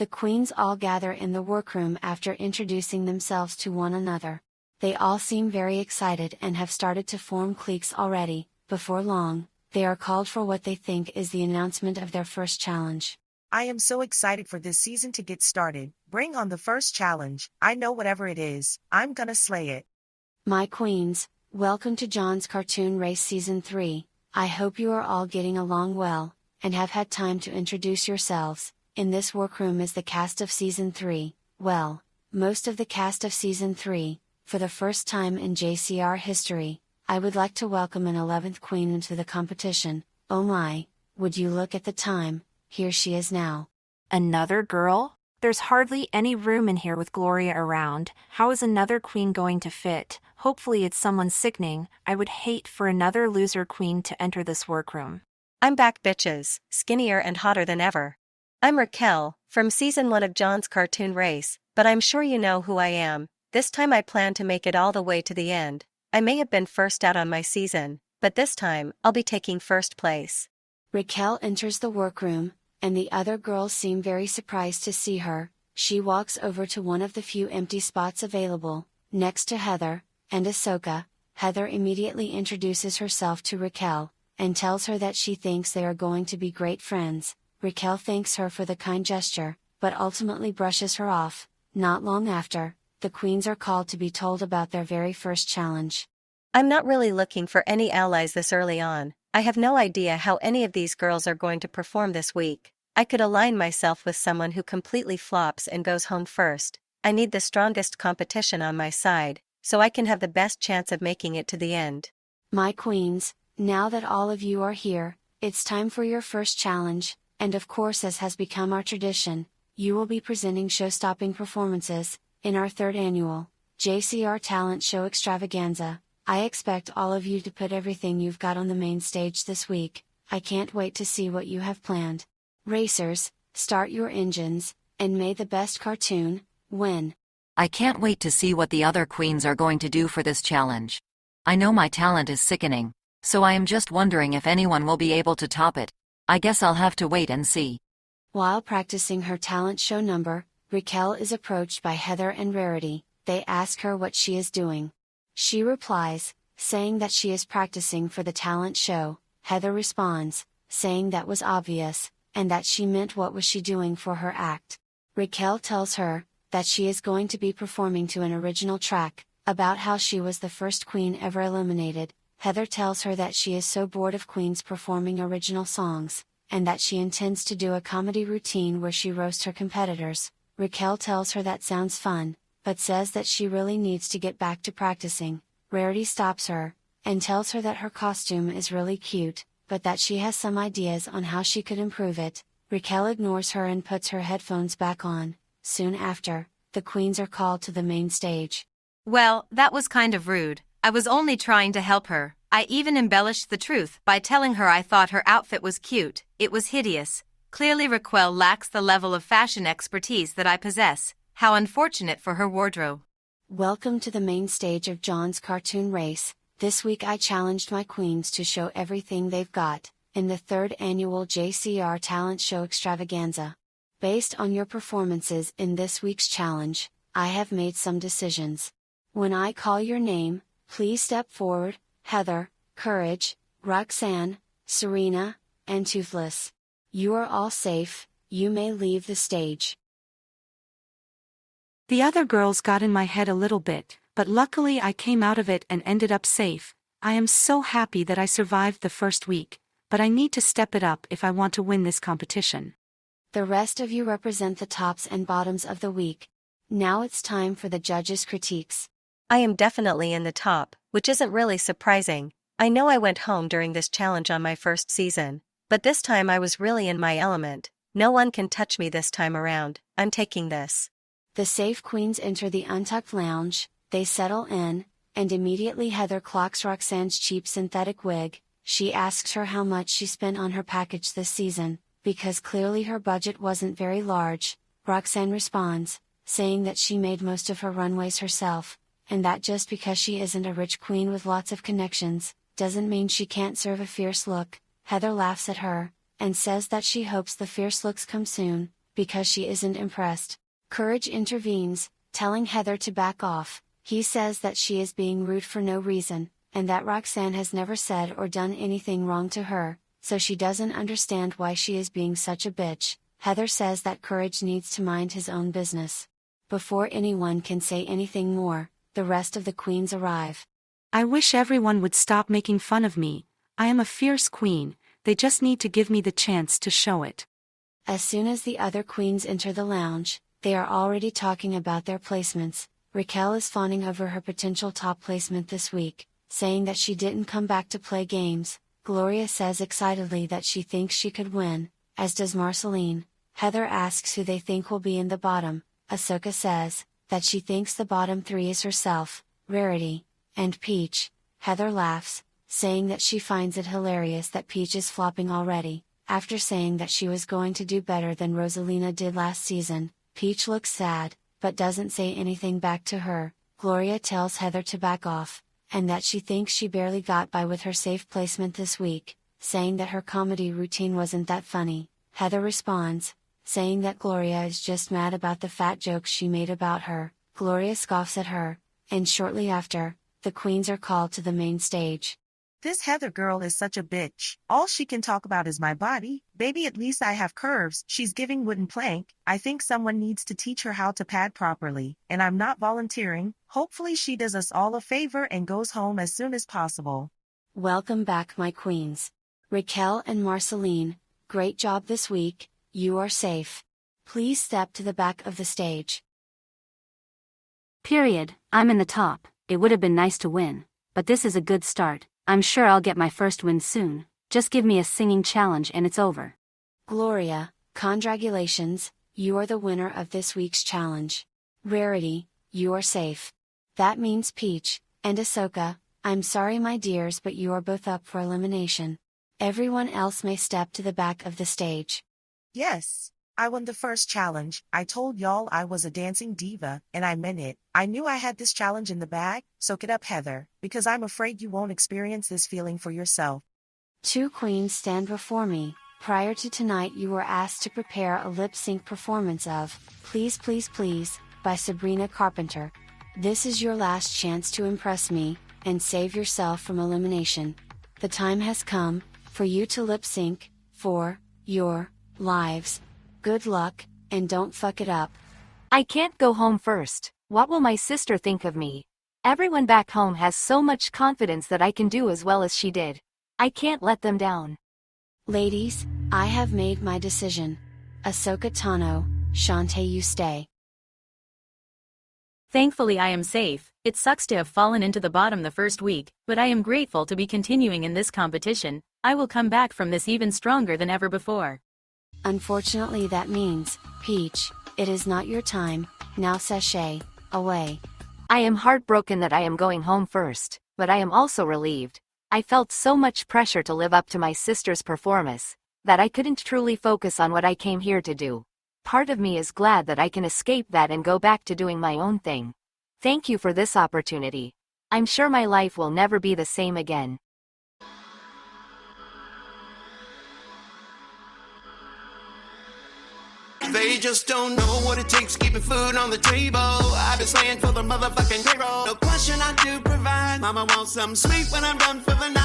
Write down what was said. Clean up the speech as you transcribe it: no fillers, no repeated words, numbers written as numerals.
The queens all gather in the workroom after introducing themselves to one another. They all seem very excited and have started to form cliques already. Before long, they are called for what they think is the announcement of their first challenge. I am so excited for this season to get started. Bring on the first challenge. I know whatever it is, I'm gonna slay it. My queens, welcome to John's Cartoon Race Season 3. I hope you are all getting along well, and have had time to introduce yourselves. In this workroom is the cast of Season 3, well, most of the cast of Season 3. For the first time in JCR history, I would like to welcome an 11th queen into the competition. Oh my, would you look at the time, here she is now. Another girl? There's hardly any room in here with Gloria around. How is another queen going to fit? Hopefully it's someone sickening. I would hate for another loser queen to enter this workroom. I'm back, bitches, skinnier and hotter than ever. I'm Raquel, from Season 1 of John's Cartoon Race, but I'm sure you know who I am. This time I plan to make it all the way to the end. I may have been first out on my season, but this time, I'll be taking first place. Raquel enters the workroom, and the other girls seem very surprised to see her. She walks over to one of the few empty spots available, next to Heather and Ahsoka. Heather immediately introduces herself to Raquel, and tells her that she thinks they are going to be great friends. Raquel thanks her for the kind gesture, but ultimately brushes her off. Not long after, the queens are called to be told about their very first challenge. I'm not really looking for any allies this early on. I have no idea how any of these girls are going to perform this week. I could align myself with someone who completely flops and goes home first. I need the strongest competition on my side, so I can have the best chance of making it to the end. My queens, now that all of you are here, it's time for your first challenge, and of course, as has become our tradition, you will be presenting show-stopping performances in our third annual JCR Talent Show Extravaganza. I expect all of you to put everything you've got on the main stage this week. I can't wait to see what you have planned. Racers, start your engines, and may the best cartoon win. I can't wait to see what the other queens are going to do for this challenge. I know my talent is sickening, so I am just wondering if anyone will be able to top it. I guess I'll have to wait and see. While practicing her talent show number, Raquel is approached by Heather and Rarity. They ask her what she is doing. She replies, saying that she is practicing for the talent show. Heather responds, saying that was obvious, and that she meant what was she doing for her act. Raquel tells her that she is going to be performing to an original track, about how she was the first queen ever eliminated. Heather tells her that she is so bored of queens performing original songs, and that she intends to do a comedy routine where she roasts her competitors. Raquel tells her that sounds fun, but says that she really needs to get back to practicing. Rarity stops her, and tells her that her costume is really cute, but that she has some ideas on how she could improve it. Raquel ignores her and puts her headphones back on. Soon after, the queens are called to the main stage. Well, that was kind of rude. I was only trying to help her. I even embellished the truth by telling her I thought her outfit was cute. It was hideous. Clearly Raquel lacks the level of fashion expertise that I possess. How unfortunate for her wardrobe. Welcome to the main stage of John's Cartoon Race. This week I challenged my queens to show everything they've got, in the third annual JCR Talent Show Extravaganza. Based on your performances in this week's challenge, I have made some decisions. When I call your name, please step forward: Heather, Courage, Roxanne, Serena, and Toothless. You are all safe, you may leave the stage. The other girls got in my head a little bit, but luckily I came out of it and ended up safe. I am so happy that I survived the first week, but I need to step it up if I want to win this competition. The rest of you represent the tops and bottoms of the week. Now it's time for the judges' critiques. I am definitely in the top, which isn't really surprising. I know I went home during this challenge on my first season, but this time I was really in my element. No one can touch me this time around. I'm taking this. The safe queens enter the Untucked Lounge. They settle in, and immediately Heather clocks Roxanne's cheap synthetic wig. She asks her how much she spent on her package this season, because clearly her budget wasn't very large. Roxanne responds, saying that she made most of her runways herself, and that just because she isn't a rich queen with lots of connections, doesn't mean she can't serve a fierce look. Heather laughs at her, and says that she hopes the fierce looks come soon. because she isn't impressed. Courage intervenes, telling Heather to back off. He says that she is being rude for no reason, and that Roxanne has never said or done anything wrong to her, so she doesn't understand why she is being such a bitch. Heather says that Courage needs to mind his own business. Before anyone can say anything more, the rest of the queens arrive. I wish everyone would stop making fun of me. I am a fierce queen, they just need to give me the chance to show it. As soon as the other queens enter the lounge, they are already talking about their placements. Raquel is fawning over her potential top placement this week, saying that she didn't come back to play games. Gloria says excitedly that she thinks she could win, as does Marceline. Heather asks who they think will be in the bottom. Ahsoka says that she thinks the bottom three is herself, Rarity, and Peach. Heather laughs, saying that she finds it hilarious that Peach is flopping already. After saying that she was going to do better than Rosalina did last season, Peach looks sad, but doesn't say anything back to her. Gloria tells Heather to back off, and that she thinks she barely got by with her safe placement this week, saying that her comedy routine wasn't that funny. Heather responds, saying that Gloria is just mad about the fat jokes she made about her. Gloria scoffs at her, and shortly after, the queens are called to the main stage. This Heather girl is such a bitch. All she can talk about is my body. Baby, at least I have curves. She's giving wooden plank. I think someone needs to teach her how to pad properly, and I'm not volunteering. Hopefully she does us all a favor and goes home as soon as possible. Welcome back, my queens. Raquel and Marceline, great job this week, you are safe. Please step to the back of the stage. Period, I'm in the top. It would have been nice to win, but this is a good start. I'm sure I'll get my first win soon. Just give me a singing challenge and it's over. Gloria, congratulations, you are the winner of this week's challenge. Rarity, you are safe. That means Peach, and Ahsoka, I'm sorry my dears, but you are both up for elimination. Everyone else may step to the back of the stage. Yes, I won the first challenge. I told y'all I was a dancing diva, and I meant it. I knew I had this challenge in the bag, soak it up, Heather, because I'm afraid you won't experience this feeling for yourself. Two queens stand before me. Prior to tonight you were asked to prepare a lip-sync performance of Please Please Please by Sabrina Carpenter. This is your last chance to impress me, and save yourself from elimination. The time has come, for you to lip-sync, for your lives. Good luck, and don't fuck it up. I can't go home first. What will my sister think of me? Everyone back home has so much confidence that I can do as well as she did. I can't let them down. Ladies, I have made my decision. Ahsoka Tano, Shantae, you stay. Thankfully I am safe. It sucks to have fallen into the bottom the first week, but I am grateful to be continuing in this competition. I will come back from this even stronger than ever before. Unfortunately that means, Peach, it is not your time, now sashay away. I am heartbroken that I am going home first, but I am also relieved. I felt so much pressure to live up to my sister's performance, that I couldn't truly focus on what I came here to do. Part of me is glad that I can escape that and go back to doing my own thing. Thank you for this opportunity. I'm sure my life will never be the same again. They just don't know what it takes keeping food on the table. I've been slaying for the motherfucking payroll. No question I do provide. Mama wants some sweet when I'm done for the night.